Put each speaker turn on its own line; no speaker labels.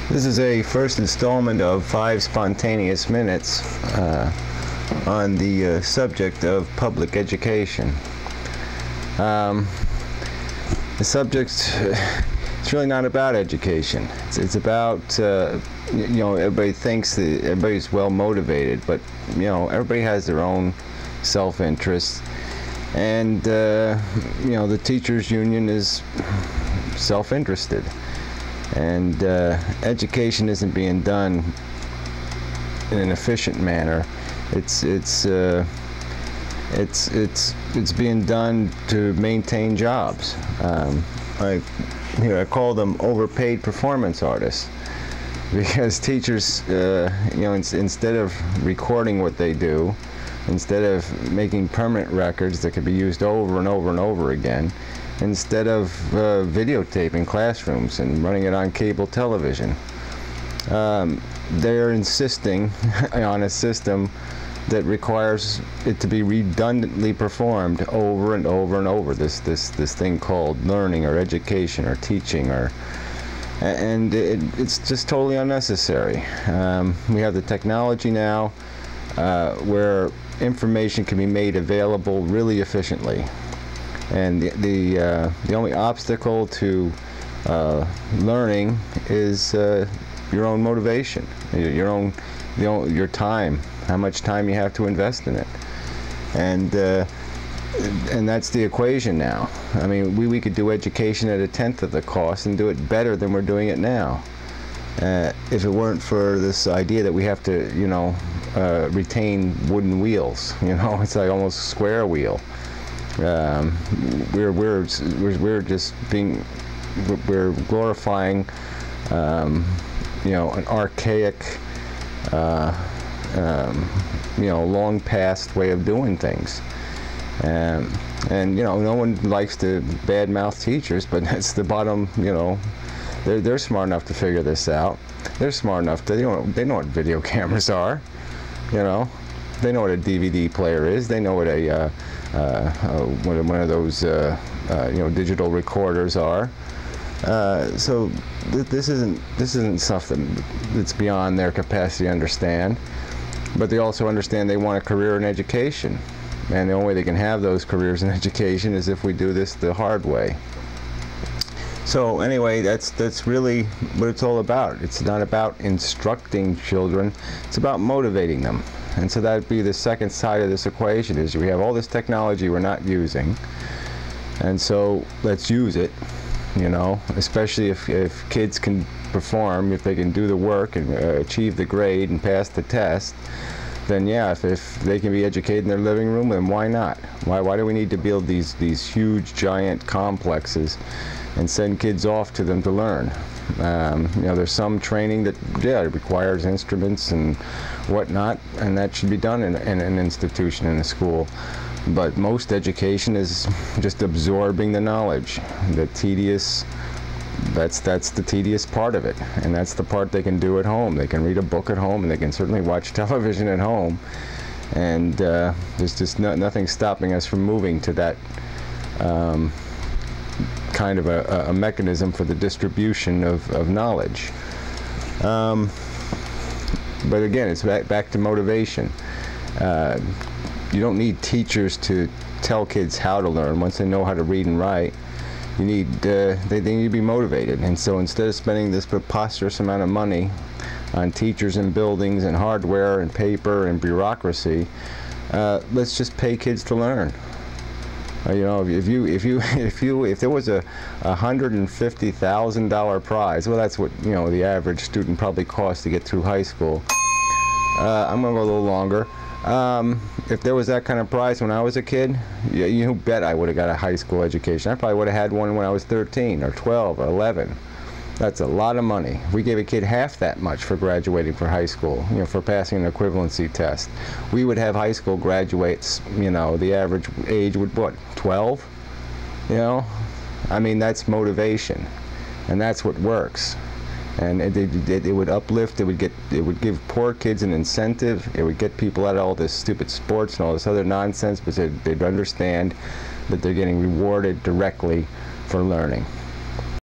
This is a first installment of 5 spontaneous minutes on the subject of public education. The subject, it's really not about education. It's about, everybody thinks that everybody's well motivated, but, everybody has their own self-interest. And, the teachers' union is self-interested. And education isn't being done in an efficient manner. It's being done to maintain jobs. I call them overpaid performance artists, because teachers, instead of recording what they do, instead of making permanent records that could be used over and over and over again, instead of videotaping classrooms and running it on cable television, they're insisting on a system that requires it to be redundantly performed over and over and over. This thing called learning or education or teaching, and it's just totally unnecessary. We have the technology now where information can be made available really efficiently. And the only obstacle to learning is your own motivation, your time, how much time you have to invest in it, and that's the equation now. I mean, we could do education at 1/10 of the cost and do it better than we're doing it now, if it weren't for this idea that we have to, retain wooden wheels. It's like almost a square wheel. We're just we're glorifying an archaic, long past way of doing things, and no one likes to badmouth teachers, but that's the bottom. They're smart enough to figure this out. They're smart enough to they know what video cameras are. They know what a DVD player is. They know what one of those digital recorders are. So this isn't stuff that's beyond their capacity to understand. But they also understand they want a career in education, and the only way they can have those careers in education is if we do this the hard way. So anyway, that's really what it's all about. It's not about instructing children, it's about motivating them. And so that would be the second side of this equation, is we have all this technology we're not using, and so let's use it, especially if kids can perform, if they can do the work and achieve the grade and pass the test, then yeah, if they can be educated in their living room, then why not? Why do we need to build these huge, giant complexes and send kids off to them to learn? There's some training that, requires instruments and whatnot, and that should be done in an institution, in a school. But most education is just absorbing the knowledge. The tedious, that's the tedious part of it, and that's the part they can do at home. They can read a book at home, and they can certainly watch television at home, and there's just nothing stopping us from moving to that kind of a mechanism for the distribution of knowledge. But again, it's back to motivation. You don't need teachers to tell kids how to learn. Once they know how to read and write, they need to be motivated. And so instead of spending this preposterous amount of money on teachers and buildings and hardware and paper and bureaucracy, let's just pay kids to learn. If there was a $150,000 prize, well, that's what the average student probably costs to get through high school. I'm gonna go a little longer. If there was that kind of prize when I was a kid, you bet I would have got a high school education. I probably would have had one when I was 13 or 12 or 11. That's a lot of money. We gave a kid half that much for graduating for high school, for passing an equivalency test. We would have high school graduates, the average age would, what, 12? I mean, that's motivation, and that's what works. And it would uplift, it would give poor kids an incentive, it would get people out of all this stupid sports and all this other nonsense, because they'd understand that they're getting rewarded directly for learning.